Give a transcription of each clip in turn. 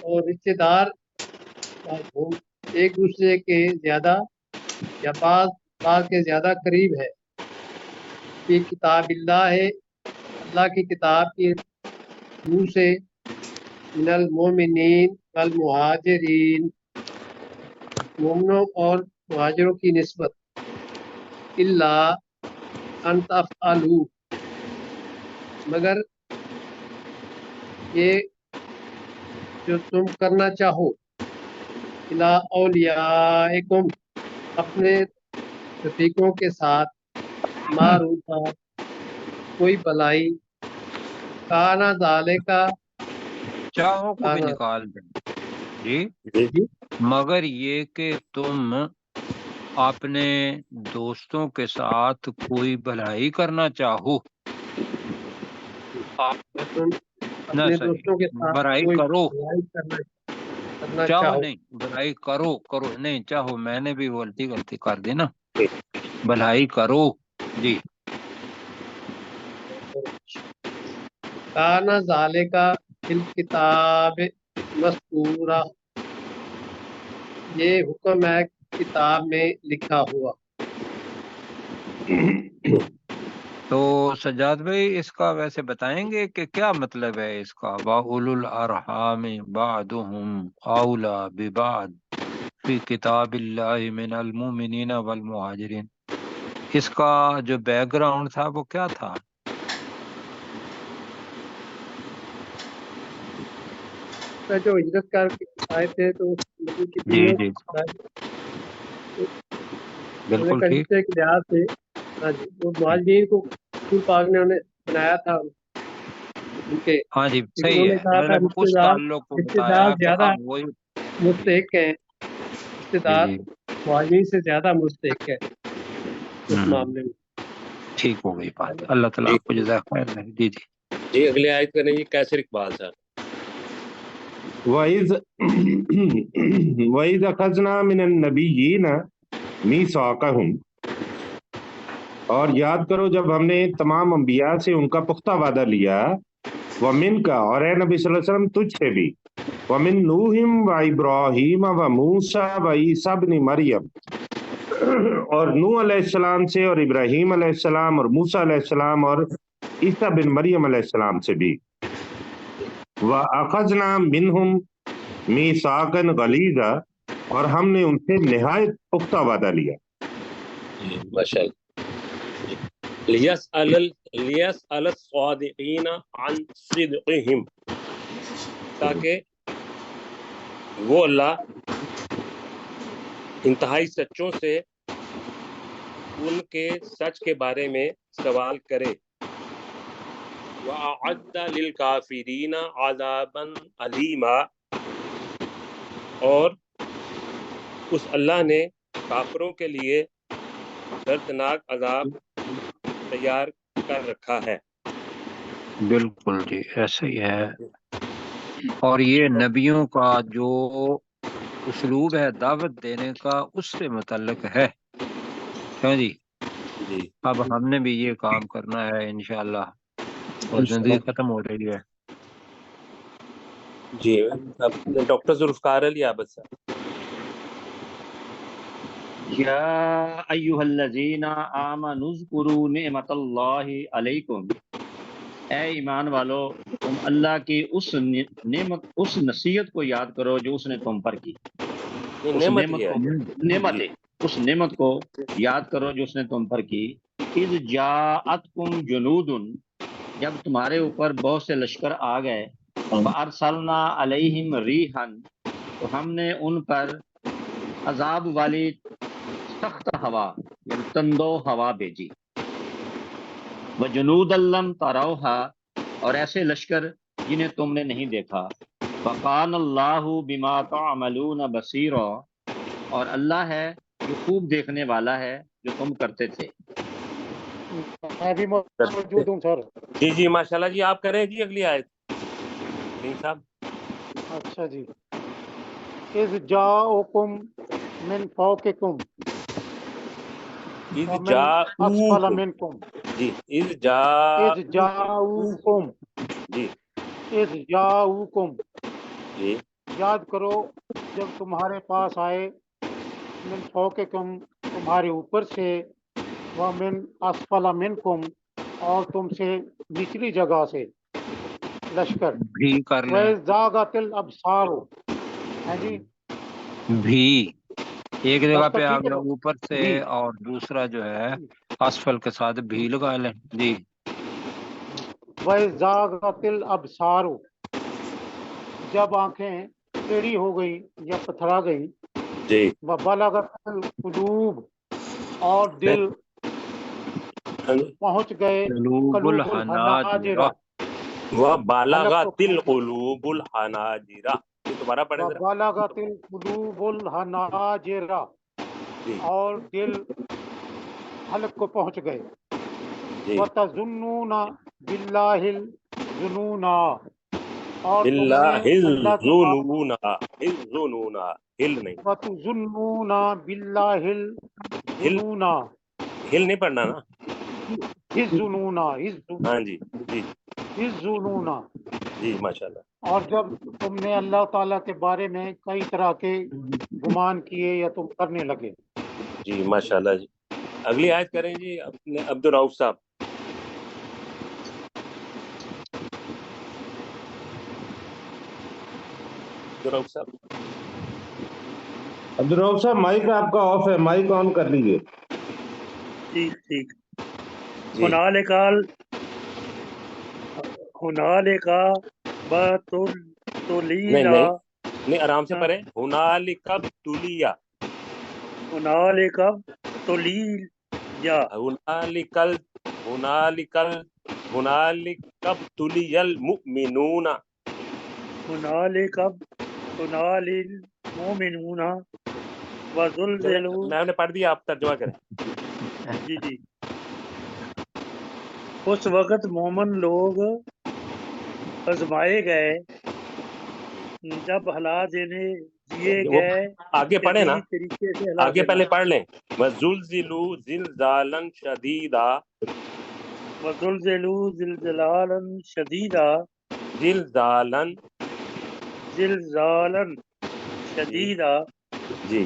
اور رشتے دار ایک دوسرے کے زیادہ یا بعض کے زیادہ قریب ہے۔ فی کتاب اللہ ہے، اللہ کی کتاب کی روح سے، من المومنین والمہاجرین، مومنوں اور مہاجروں کی نسبت، الا ان تفعلوا، مگر یہ جو تم کرنا چاہو، الا اولیاءکم، اپنے رفیقوں کے ساتھ، معروفہ، کوئی بلائی، کانا ذالکا، چاہو کو بھی کانا نکال دیں جی، جی مگر یہ کہ تم اپنے دوستوں کے ساتھ کوئی بھلائی کرنا چاہو، تم نہ اپنے صحیح دوستوں کے ساتھ برائی کوئی کرو، بھلائی کرنا چاہو چاہو، نہیں، بھلائی کرو نہیں چاہو، میں نے بھی غلطی کر دی نا، بھلائی کرو جی۔ کانا ذالکا فی الکتاب مذکورا، یہ حکم ہے کتاب میں لکھا ہوا۔ تو سجاد بھائی اس کا ویسے بتائیں گے کہ کیا مطلب ہے اس کا، وَأُولُو الْأَرْحَامِ بَعْضُهُمْ أَوْلَى بِبَعْضٍ فِي کتاب اللہ من المؤمنین والمہاجرین، اس کا جو بیک گراؤنڈ تھا وہ کیا تھا؟ جو ہجرت کر کے آئے تھے تو نبی کی جی تینوں جی بالکل ٹھیک، رشتے کے لحاظ سے، ہاں جی، وہ مہاجرین کو رسول پاک نے انہیں بنایا تھا ان کے، ہاں جی لیکن صحیح انہوں نے ہے، کہا میں تھا نے رشتے اس دار تعلق کو رشتے دار بتایا کہ زیادہ اب وہی جی مستحق ہیں، رشتے جی دار جی مہاجرین سے زیادہ مستحق ہے اس ہوں، معاملے میں۔ ٹھیک ہو گئی بات، اللہ تعالیٰ جی آپ کو جزاک خیر دے۔ جی جی جی اگلی آیت کریں گے کیسر اقبال صاحب۔ وَإِذْ أَخَذْنَا مِنَ النَّبِيِّينَ مِيثَاقَهُمْ، اور یاد کرو جب ہم نے تمام انبیاء سے ان کا پختہ وعدہ لیا، وَمِنْ کا، اور اے نبی صلی اللہ علیہ وسلم تجھ سے بھی، وَمِنْ نُوحٍ وَإِبْرَاهِيمَ وَمُوسَى وَعِيسَى ابْنِ مَرْيَمَ، اور نوح علیہ السلام سے اور ابراہیم علیہ السلام اور موسیٰ علیہ السلام اور عیسیٰ بن مریم علیہ السلام سے بھی، وَأَخَذْنَا مِنْهُمْ مِيثَاقًا غَلِيظًا، اور ہم نے ان سے نہایت پختہ وعدہ لیا۔ ماشاء اللہ۔ لِيَسْأَلَ الصَّادِقِينَ عَنْ صِدْقِهِمْ، تاکہ وہ اللہ انتہائی سچوں سے ان کے سچ کے بارے میں سوال کرے۔ وَأَعَدَّ لِلْكَافِرِينَ عَذَابًا أَلِيمًا، اور اس اللہ نے کافروں کے لیے دردناک عذاب تیار کر رکھا ہے۔ بالکل جی ایسے ہی ہے، اور یہ نبیوں کا جو اسلوب ہے دعوت دینے کا اس سے متعلق ہے، کیوں جی؟ جی اب ہم نے بھی یہ کام کرنا ہے انشاءاللہ، اور زندگی ختم ہو رہی ہے۔ جی اب ڈاکٹر ذوالفقار علی عابد صاحب۔ یا ایہا الذین آمنوا اذکروا نعمت اللہ علیکم، اے ایمان والو تم اللہ کی اس نصیحت کو یاد کرو جو اس نے تم پر کی، اس نعمت کو یاد کرو جو اس نے تم پر کی۔ اذ جاءتکم جنود، جب تمہارے اوپر بہت سے لشکر آ گئے، فارسلنا علیہم ریحا، تو ہم نے ان پر عذاب والی سخت ہوا یعنی تندو ہوا بھیجی، وجنود لم تروها، اور ایسے لشکر جنہیں تم نے نہیں دیکھا، وکان اللہ بما تعملون بصیرا، اور اللہ ہے جو خوب دیکھنے والا ہے جو تم کرتے تھے۔ میں بھی موجود ہوں سر۔ جی جی ماشاءاللہ جی، آپ کریں جی اگلی آیت سنگھ صاحب۔ اچھا جی، اذ جاءکم من فوقکم اذ ومن اسفل جاءوکم، منکم، جی اذ اذ جاءوکم، جاءوکم، جی اذ جاءوکم، جی یاد کرو جب تمہارے پاس آئے من فوقکم تمہارے اوپر سے ومن اسفل منکم اور تم سے نچلی جگہ سے لشکر بھی کر لیں، وَإِذْ الابصار ہے جی بھی ایک جگہ دستک پہ آ ٹھیک ہے گیا تو اوپر سے، بھی اور دوسرا جو ہے اسفل کے ساتھ بھی لگا لیں جی۔ وَإِذْ الابصار جب آنکھیں ٹیڑھی ہو گئی یا پتھرا گئی، جی وَبَلَغَتِ القلوب اور دل پہنچ گئے قلوب قلوب الحناجر، الحناجر وَبَلَغَتِ الْقُلُوبُ الْحَنَاجِرَ، یہ دوبارہ پڑھیں ذرا۔ وَبَلَغَتِ القلوب الحناجر جی اور دل حلق کو پہنچ گئے، جی وَتَظُنُّونَ بِاللَّهِ الظُّنُونَ اور تم نے بِاللَّهِ اللہ کے پاس الظُّنُونَ ہل نہیں، وَتُظُنُّونَ بِاللَّهِ ہل الظُّنُونَ ہل نہیں پڑھنا نا۔ الظُّنُونَ ہاں جی جی الظُّنُونَ جی ماشاء اللہ اور جب تم نے اللہ تعالیٰ کے بارے میں کئی طرح کے گمان کیے یا تم کرنے لگے۔ جی ماشاء اللہ جی۔ اگلی آیت کریں جی اپنے عبدالرؤف صاحب۔ عبدالرؤف صاحب عبدالرؤف صاحب مائک آپ کا آف ہے، مائک آن کر لیجیے۔ ٹھیک ٹھیک۔ جی ہنالک نہیں بتلیٰ نہیں نہیں، آرام سے پڑھیں۔ ہنالک ابتلیٰ، ہنالک ابتلیٰ ہنالک ابتلیٰ المؤمنون۔ ہنالک ابتلی المؤمنون وزلزلوا۔ میں نے پڑھ دیا، آپ ترجمہ کریں۔ جی جی۔ اس وقت مومن لوگ آزمائے گئے جب حالات دیے وہ گئے آگے پڑھیں نا، شدید طریقے سے ہلا آگے دینا۔ پہلے پڑھ لیں۔ وَزُلْزِلُوا زِلْزَالًا شَدِيدًا، وزلزلوا زلزالا شدیدا، زِلْزَالًا زلزالا شدیدا جی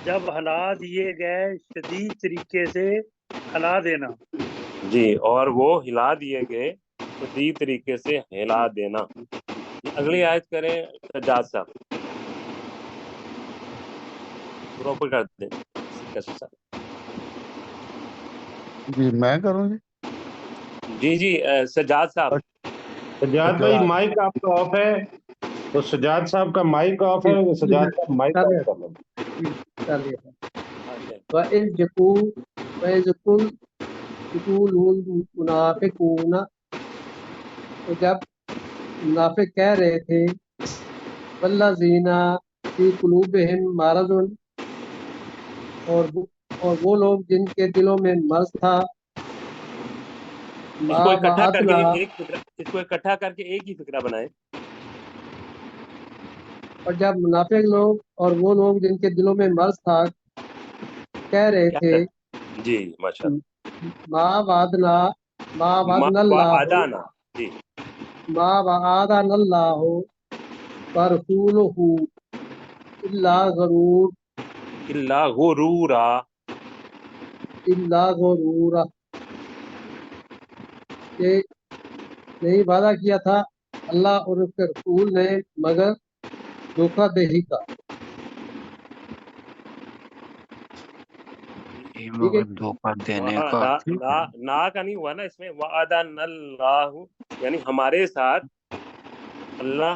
جب ہلا دیے گئے شدید طریقے سے ہلا دینا۔ جی، اور وہ ہلا دیے گئے شدید طریقے سے ہلا دینا۔ اگلی آیت کریں سجاد صاحب، پراپر کر دیں کیسے صاحب۔ جی میں کروں جی۔ جی جی سجاد صاحب۔ سجاد بھائی مائک آپ کا آف ہے، تو سجاد صاحب کا مائک آف ہے، وہ سجاد صاحب مائک کر آف لیا کر لیں۔ کر لیا۔ وَإِذْ يَقُولُ الْمُنَافِقُونَ تو جب منافق کہہ رہے تھے وَالَّذِينَ فِي قُلُوبِهِم مَرَضٌ اور وہ لوگ جن کے دلوں میں مرض تھا، اس کو اکٹھا کر کے وَعَدْنَا ایک فکرہ، اس کو اکٹھا کر کے ایک ہی فکرہ بنائیں۔ اور جب منافق لوگ اور وہ لوگ جن کے دلوں میں مرض تھا کہہ رہے کیا تھے کریں؟ جی ماشاء اللہ۔ ما وعدنا اللہ وعدانا، جی ما وعدنا اللہ ورسولہ الا غرور اللہ غرورا، الا غرورا کہ نہیں وعدہ کیا تھا اللہ اور اس کے رسول نے مگر دھوکہ دہی کا۔ ٹھیک ہے، مگر دھوکہ دینے کا، ٹھیک ہے۔ نا کا نہیں ہوا نا اس میں، وعدنا اللہ یعنی ہمارے ساتھ اللہ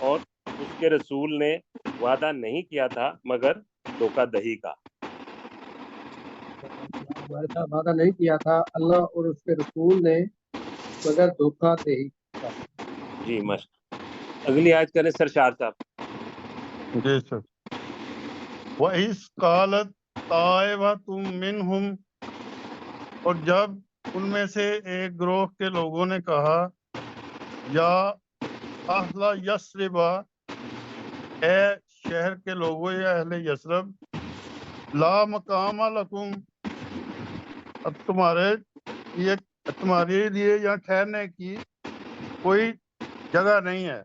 اور اس کے رسول نے وعدہ نہیں کیا تھا مگر دھوکہ دہی کا۔ ہمارے ساتھ وعدہ نہیں کیا تھا اللہ اور اس کے رسول نے مگر دھوکہ دہی کا۔ جی ماشاء اگلی آیت کریں سرشار صاحب۔ جی سر۔ وَإِذْ قَالَتْ طَائِفَةٌ مِّنْهُمْ اور جب ان میں سے ایک گروہ کے لوگوں نے کہا یا اہل یثرب اے شہر کے لوگوں یا اہل یثرب لا مقام لکم اب تمہارے لیے یہاں ٹھہرنے کی کوئی جگہ نہیں ہے۔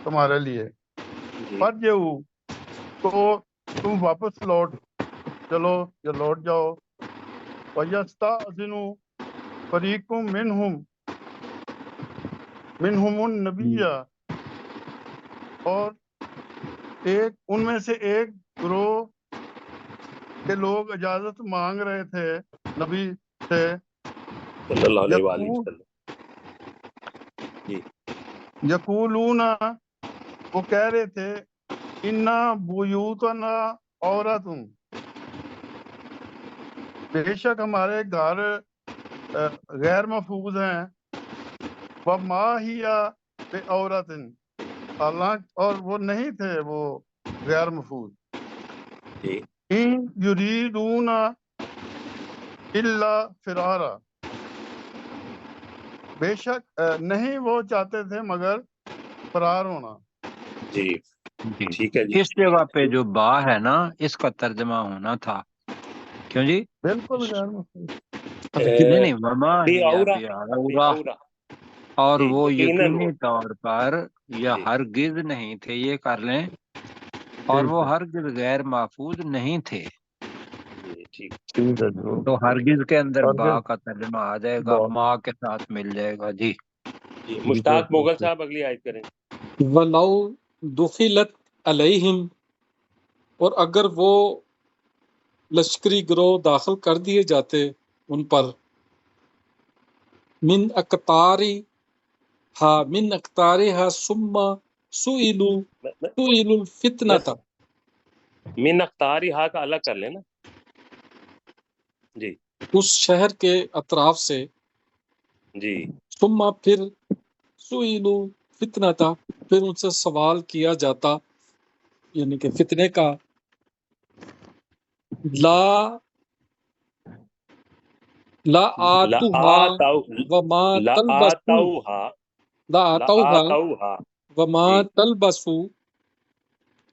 تمہارے لیے جی فرجعوا تو تم واپس لوٹ چلو یا لوٹ جاؤ وَيَسْتَأْذِنُ فَرِيقٌ منہم النبی اور ان میں سے ایک گروہ کے لوگ اجازت مانگ رہے تھے نبی سے صلی اللہ علیہ وآلہ وسلم. جی یقولون وہ کہہ رہے تھے انا بیوتنا عورتن بے شک ہمارے گھر غیر محفوظ ہیں وما ہی بے عورتن اور وہ نہیں تھے وہ غیر محفوظ جی ان یریدون الا فرارا بے شک نہیں وہ چاہتے تھے مگر فرار ہونا. جی جی ٹھیک ہے جی. اس جگہ پہ جو با ہے نا اس کا ترجمہ ہونا تھا کیوں جی؟ بالکل غیر محفوظ. نہیں نہیں وما بی ہی اورا بی اورا اور جی وہ یقیناً یقینی طور پر یا جی ہرگز نہیں تھے، یہ کر لیں، اور ٹھیک وہ ہے ہرگز غیر محفوظ نہیں تھے. جی ٹھیک. ٹھیک ہے جو تو ہرگز کے اندر اور با کا ترجمہ آ جائے گا، بہت ماں کے ساتھ مل جائے گا. جی جی مشتاق مغل صاحب اگلی آیت کریں. وَلَوْ دُخِلَتْ عَلَيْهِمْ اور اگر وہ لشکری گروہ داخل کر دیے جاتے ان پر من اقطارها ثم سئلوا الفتنة من اختاری ہا کا الگ کر لینا. جی اس شہر کے اطراف سے جی ثم پھر سئلوا فتنة پھر ان سے سوال کیا جاتا یعنی کہ فتنے کا لا آتوها وما تلبسوا لا آتوها وما تلبسوا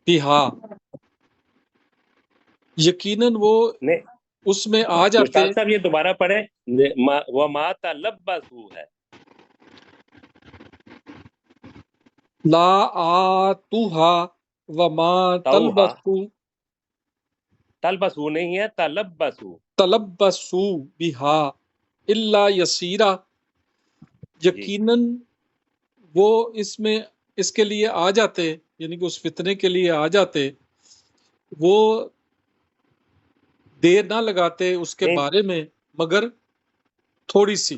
بها یقیناً وہ نہیں اس میں آ جاتے. مشتاق صاحب یہ دوبارہ پڑھیں. وما تلبسوا ہے. لا آتوها وما تلبسوا تلبسوا نہیں ہے تلبسوا. تلبسوا بها الا یسیرا یقیناً وہ اس میں اس کے لیے آ جاتے یعنی کہ اس فتنے کے لیے آ جاتے وہ دیر نہ لگاتے اس کے نہیں بارے میں مگر تھوڑی سی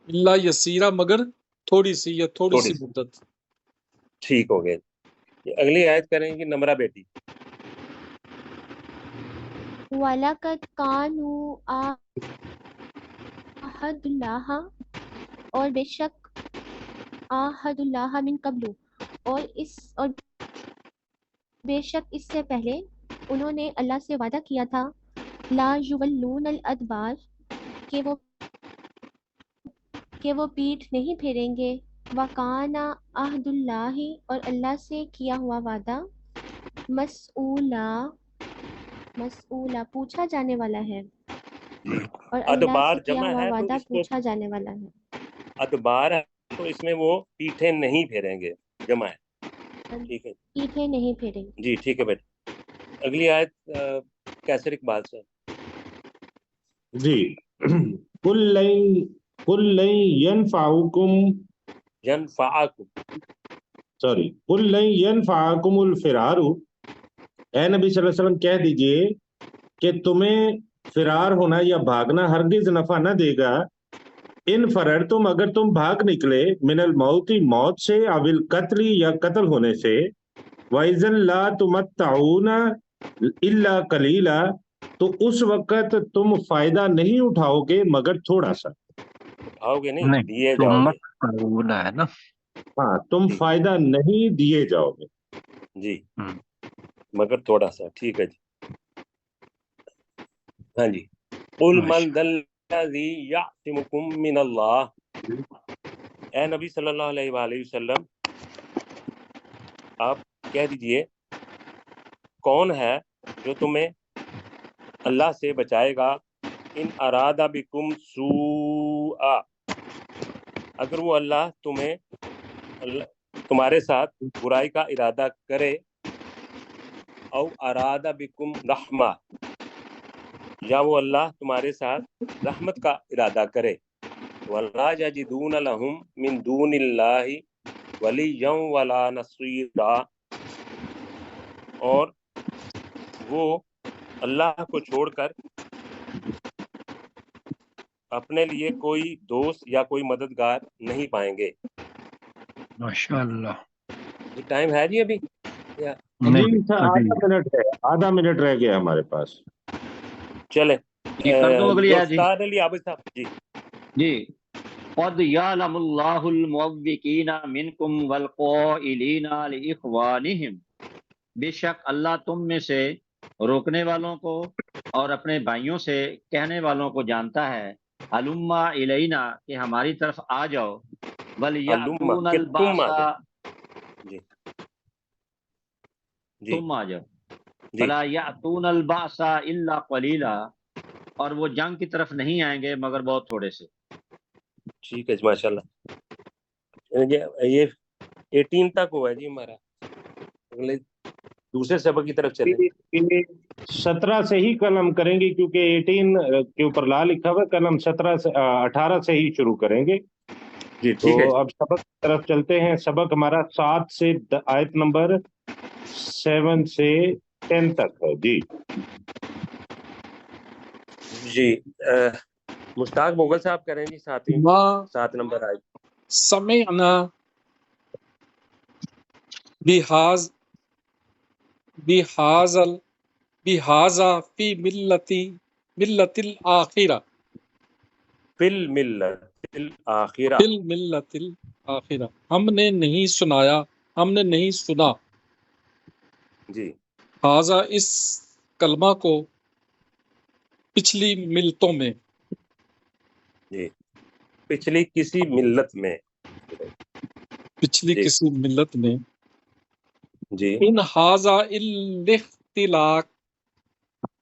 الا یسیرا مگر تھوڑی سی یا تھوڑی سی مدت. ٹھیک ہو گئے. اگلی آیت کریں گی نمرہ بیٹی. وَلَقَدْ كَانُوا عَهْدَ اللَّهِ اور بے شک عَهْدَ اللَّهِ من قبل اور بے شک اس سے پہلے انہوں نے اللہ سے وعدہ کیا تھا لا یولون الادبار کہ وہ پیٹھ نہیں پھیریں گے وَكَانَ عَهْدُ اللَّهِ اور اللہ سے کیا ہوا وعدہ مسئولا پوچھا جانے والا ہے اور اللہ ادبار سے کیا جمع ہوا ہے تو وعدہ اس کو پوچھا جانے والا ہے. ادبار ہے تو اس میں وہ پیٹھیں نہیں پھیریں گے جمع ہے. ٹھیک ہے پیٹھیں نہیں پھیریں گے. جی ٹھیک ہے بیٹا. اگلی آیت کیسر اقبال صاحب. جی قل لن ينفعكم الفرار اے نبی صلی اللہ علیہ وسلم کہہ دیجئے کہ تمہیں فرار ہونا یا بھاگنا ہرگز نفع نہ دے گا ان فرر تم اگر تم بھاگ نکلے من الموت موت سے او القتل یا قتل ہونے سے وَإِذًا لَا تُمَتَّعُونَ إِلَّا قَلِيلًا تو اس وقت تم فائدہ نہیں اٹھاؤ گے مگر تھوڑا سا. اٹھاؤ گے نہیں نہیں دیے تو جاؤ گے. مت کرنا ہے نا. ہاں تم جی فائدہ نہیں دیے جاؤ گے. جی مگر تھوڑا سا. ٹھیک ہے جی. ہاں جی. قل من ذا الذی یعصمکم من اللہ اے نبی صلی اللہ علیہ وآلہ وسلم آپ کہہ دیجئے کون ہے جو تمہیں اللہ سے بچائے گا ان ارادہ بکم سوءا اگر وہ اللہ تمہیں تمہارے ساتھ برائی کا ارادہ کرے، او ارادہ بکم رحمہ، یا وہ اللہ تمہارے ساتھ رحمت کا ارادہ کرے، ولا یجدون لہم من دون اللہ ولیا ولا نصیرا، اور وہ اللہ کو چھوڑ کر اپنے لیے کوئی دوست یا کوئی مددگار نہیں پائیں گے۔ ماشاء اللہ۔ یہ ٹائم ہے جی ابھی یا نہیں آدھا منٹ رہ گیا ہمارے پاس۔ چلیں جی کر دوں اگلی آیت جی۔ استاد علی عابد صاحب جی جی قد یعلم اللہ المعوقین منکم والقائلین لاخوانہم، بے شک اللہ تم میں سے روکنے والوں کو اور اپنے بھائیوں سے کہنے والوں کو جانتا ہے، ہلما الینا کہ ہماری طرف آ جاؤ، ولیأتون کہ تم آ الباس جاؤ، جی جی تم آ جاؤ، جی فلا یأتون الباس الا قلیلا، اور وہ جنگ کی طرف نہیں آئیں گے مگر بہت تھوڑے سے۔ ٹھیک ہے جی ماشاء اللہ۔ یہ 18 تک ہوا ہے جی ہمارا، اگلے دوسرے سبق کی طرف چلیں۔ 17 سے ہی کل ہم کریں گے، کیونکہ 18 کے اوپر لا لکھا ہوا ہے، کل ہم 18 سے ہی شروع کریں گے۔ جی تو ٹھیک ہے اب سبق کی طرف چلتے ہیں۔ سبق ہمارا 7 سے آیت نمبر 7 سے 10 تک ہے جی۔ جی مشتاق مغل صاحب کریں جی، 7 نمبر آئے۔ سمعنا بہذا فی ملت الآخرہ، فی الملت الآخرہ، فی الملت الآخرہ، ہم نے نہیں سنایا، ہم نے نہیں سنا، جی ہذا اس کلمہ کو پچھلی ملتوں میں، جی پچھلی کسی ملت میں، پچھلی جی کسی ملت میں، جی ان ہذا الاختلاق،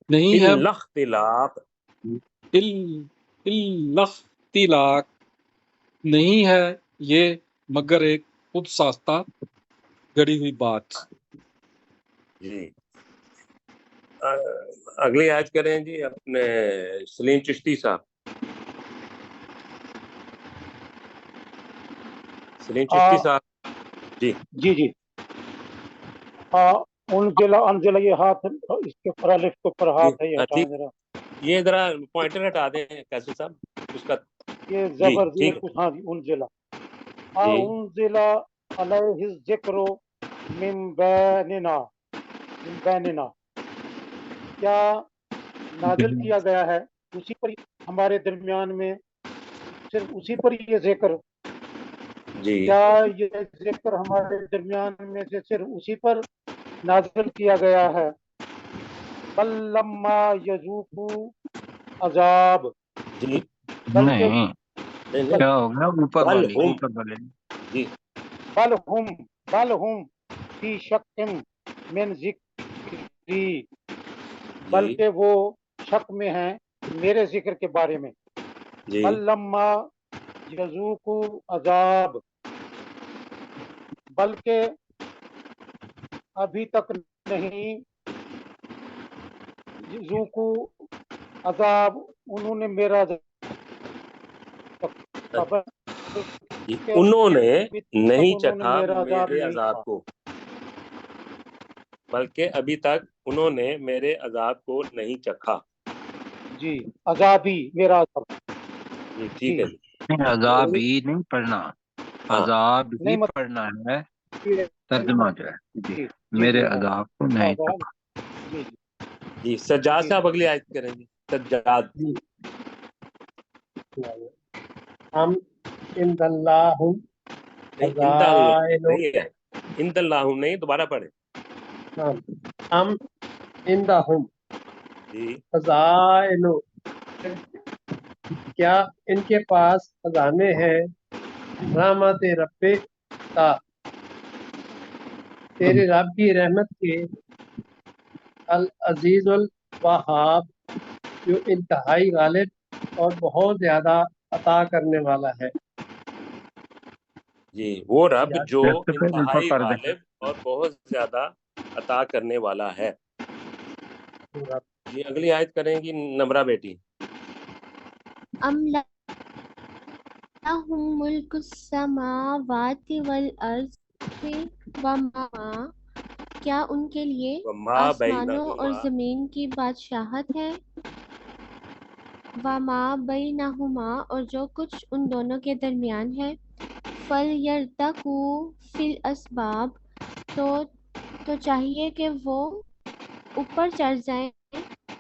نہیں ہے الاختلاف، الاختلاق، نہیں ہے یہ مگر ایک خود ساختہ گڑی ہوئی بات۔ جی اگلی آیت کریں جی اپنے سلیم چشتی صاحب۔ سلیم چشتی صاحب جی جی جی انزل، یہ ہاتھ اس کے اوپر الف کے اوپر ہاتھ ہے، یہ ہٹائیں ٹھیک، ذرا، یہ ذرا پوائنٹر ہٹا دیں کیسے صاحب اس کا، یہ جی زبر ٹھیک زیر کچھ، ہاں جی انزل، جی انزل علیہ الذکر من بیننا، کیا نازل کیا گیا ہے اسی پر ہمارے درمیان میں، صرف اسی پر یہ ذکر، جی کیا یہ ذکر ہمارے درمیان میں سے صرف اسی پر نازل کیا گیا ہے؟ بل لما یذوقوا عذاب، جی بلکہ نہیں، نہیں کیا ہو گیا اوپر بل والی، ہم، اوپر والے جی بل ہم فی شک من ذکری، جی بلکہ وہ شک میں ہیں میرے ذکر کے بارے میں، جی بل لما یذوقوا عذاب، بلکہ ابھی تک نہیں، یذوقوا عذاب، انہوں نے میرا جی انہوں نے ابھی تک نہیں انہوں نے چکھا میرا عذاب میرے نہیں عذاب کھا۔ کو، بلکہ ابھی تک انہوں نے میرے عذاب کو نہیں چکھا۔ جی عذابی، میرا عذاب، جی جی ٹھیک ہے جی نہیں، عذاب ہی نہیں پڑھنا، ہاں عذاب ہی نہیں پڑھنا ہے، مطلب ترجمہ جو ہے جی، جی جی میرے جی ہاں عذاب کو نہیں عذاب، چکھا۔ جی جی سجاد جی صاحب اگلی آیت کریں جی، سجاد جی ہم ان اللہ نہیں انت اللہ خزائن، نہیں ہے، انت اللہ نہیں، دوبارہ پڑھیں ہم عندہم جی خزائن، کیا ان کے پاس خزانے ہیں رحمت رب کا، تیرے رب کی رحمت کے، العزیز الوہاب، جو انتہائی غالب اور بہت زیادہ عطا کرنے والا ہے۔ جی وہ رب جو انتہائی کر دیں غالب اور بہت زیادہ عطا کرنے والا ہے. جی اگلی آیت کریں گی نمرہ بیٹی. ام لہم ملک السماوات والارض وما، کیا ان کے لیے وما آسمانوں اور بینہما، زمین کی بادشاہت ہے، وما بینہما، اور جو کچھ ان دونوں کے درمیان ہے، فَلْيَرْتَقُوا فِی الْأَسْبَابِ، تو چاہیے کہ وہ اوپر چڑھ جائیں،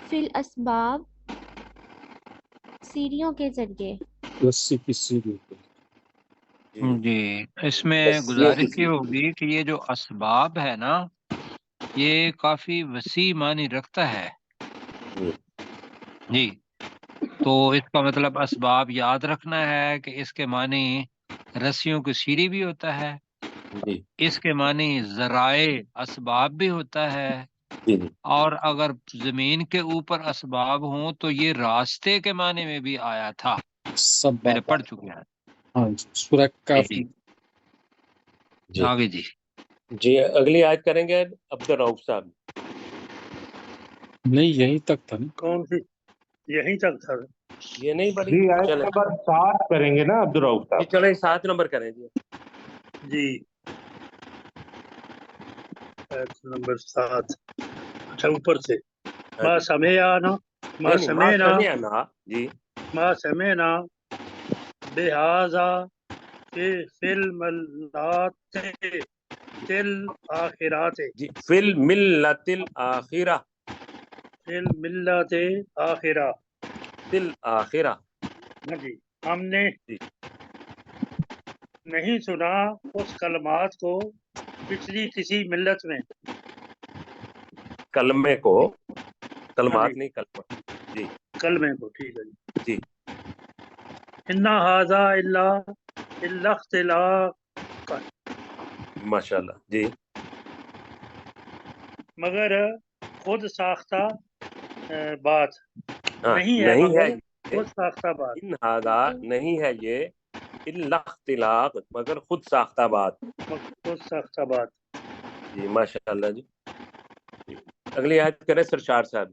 فی الاسباب، سیڑھیوں کے ذریعے. رسی کی سیڑھی پہ. جی جی اس میں رسیوں کی گزارش یہ ہوگی کہ یہ جو اسباب ہے نا یہ کافی وسیع معنی رکھتا ہے. جی جی تو اس کا مطلب اسباب یاد رکھنا ہے کہ اس کے معنی رسیوں کی سیڑھی بھی ہوتا ہے، جی اس کے معنی ذرائع اسباب بھی ہوتا ہے، جی جی اور اگر زمین کے اوپر اسباب ہوں تو یہ راستے کے معنی میں بھی آیا تھا، سب میں نے بات پڑھ چکے ہیں. ہاں جی سورہ کاف جی میں. جی آگے جی. جی اگلی آیت کریں گے عبد الرؤف صاحب. نہیں یہیں تک تھا نا. کون سی؟ یہیں تک تھا. یہ نہیں پڑھی. جی آیت چلیں نمبر 7 کریں گے نا عبد الرؤف جی صاحب. چلیں 7 نمبر کریں جی. جی آیت نمبر 7. اچھا اوپر سے. ہاں ما جی سمعنا ما نہیں ما سمعنا سمعنا. جی ما سمعنا بہذا فی الملات الآخرات، جی فی الملت الآخرہ. فی الملات آخرہ. الآخرہ. ہاں جی ہم نے جی نہیں سنا اس کلمات کو پچھلی کسی ملت میں. کلمے کو، ہاں جی کلمات نہیں کلمہ. جی کلمے کو. ٹھیک ہے جی. جی ان ھذا الا اختلاق، ماشاءاللہ. جی مگر خود ساختہ بات ہاں نہیں ہے، نہیں ہے مگر یہ، خود ساختہ بات. ان ہذا نہیں ہے یہ، الا اختلاق مگر خود ساختہ بات. خود ساختہ بات. جی ماشاءاللہ. جی جی اگلی آیت کریں سرشار صاحب.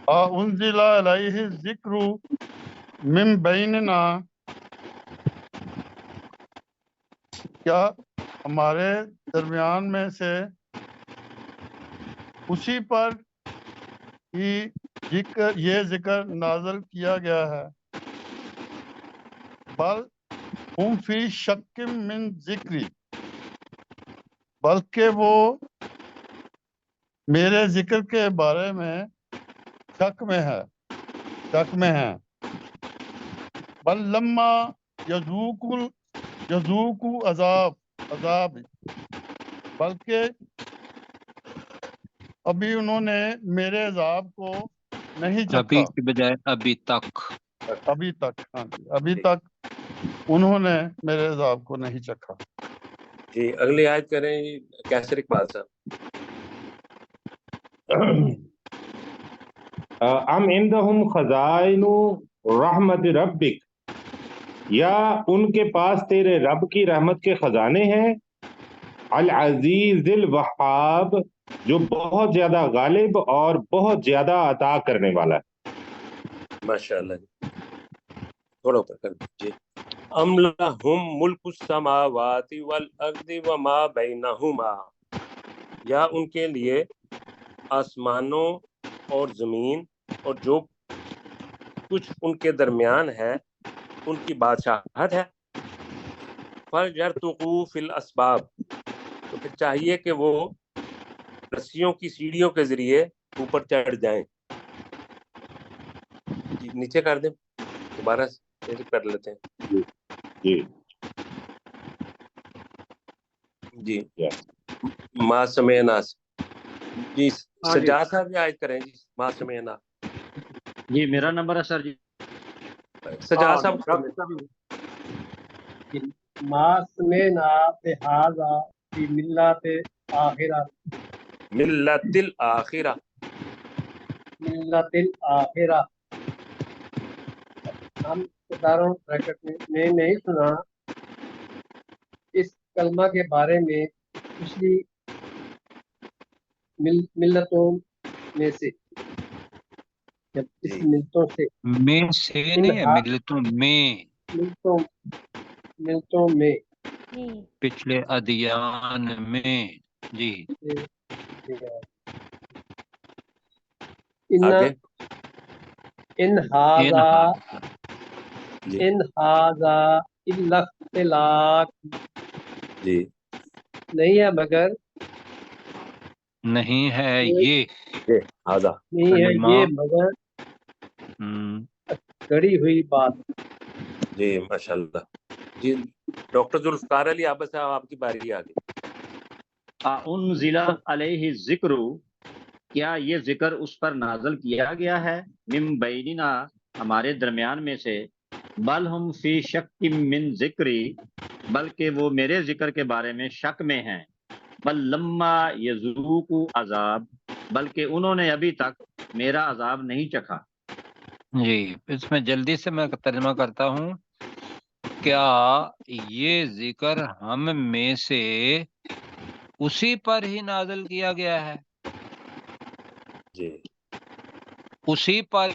انزل علیہ الذکر من بیننا، کیا ہمارے درمیان میں سے اسی پر ہی یہ ذکر نازل کیا گیا ہے، بل ہم فی شک من ذکری، بلکہ وہ میرے ذکر کے بارے میں شک میں ہیں. بل لما یذوق عذاب، بلکہ ابھی انہوں نے میرے عذاب کو نہیں ابھی چکھا. کی بجائے ابھی تک. ابھی تک، ہاں جی ابھی جی تک انہوں نے میرے عذاب کو نہیں چکھا. جی اگلی آیت کریں کیسر اقبال صاحب. ام عندهم خزائن رحمت ربک، یا ان کے پاس تیرے رب کی رحمت کے خزانے ہیں، العزیز الوہاب، جو بہت زیادہ غالب اور بہت زیادہ عطا کرنے والا ہے. ماشاءاللہ. تھوڑا اوپر کر دیجیے. ام لہم ملک السماوات والارض وما بینہما، یا ان کے لیے آسمانوں اور زمین اور جو کچھ ان کے درمیان ہے ان کی بادشاہت ہے. فَلْيَرْتَقُوا فِی الْأَسْبَابِ، تو پھر چاہیے کہ وہ رسیوں کی سیڑھیوں کے ذریعے اوپر چڑھ جائیں. جی نیچے کر دیں، دوبارہ سے کر لیتے ہیں. جی جی ما سمعنا. جی ہاں جی سجاد صاحب آیت کریں جی. ما سمعنا. جی میرا نمبر ہے سر جی. سجاد ہاں صاحب ڈاکٹر صاحب ما سمعنا بہذا فی ملت آخرہ، ملت الآخرہ. ملت الآخرہ. ہم داروں بریکٹ میں نہیں سنا اس کلمہ کے بارے میں پچھلی ملتوں میں سے، جب اس جی ملتوں سے میں سے ان نہیں ہے، ہا ملتوں میں، ملتوں میں پچھلے ادیان میں. جی ان آگے ان ان ہاذا جی ان ہاذا الا اختلاق، جی نہیں ہے مگر نہیں ہے یہ یہ آزا نہیں ہے کلمہ. یہ مگر گڑی ہوئی بات. جی ماشاء اللہ. جی ڈاکٹر ذوالفقار علی عابد صاحب آپ کی باری آ گئی. انزل علیہ الذکر، کیا یہ ذکر اس پر نازل کیا گیا ہے، من بیننا، ہمارے درمیان میں سے، بل ہم فی شک من ذکری، بلکہ وہ میرے ذکر کے بارے میں شک میں ہیں، بل لما یذوقوا عذاب، بلکہ انہوں نے ابھی تک میرا عذاب نہیں چکھا. جی اس میں جلدی سے میں ترجمہ کرتا ہوں. کیا یہ ذکر ہم میں سے اسی پر ہی نازل کیا گیا ہے، جی اسی پر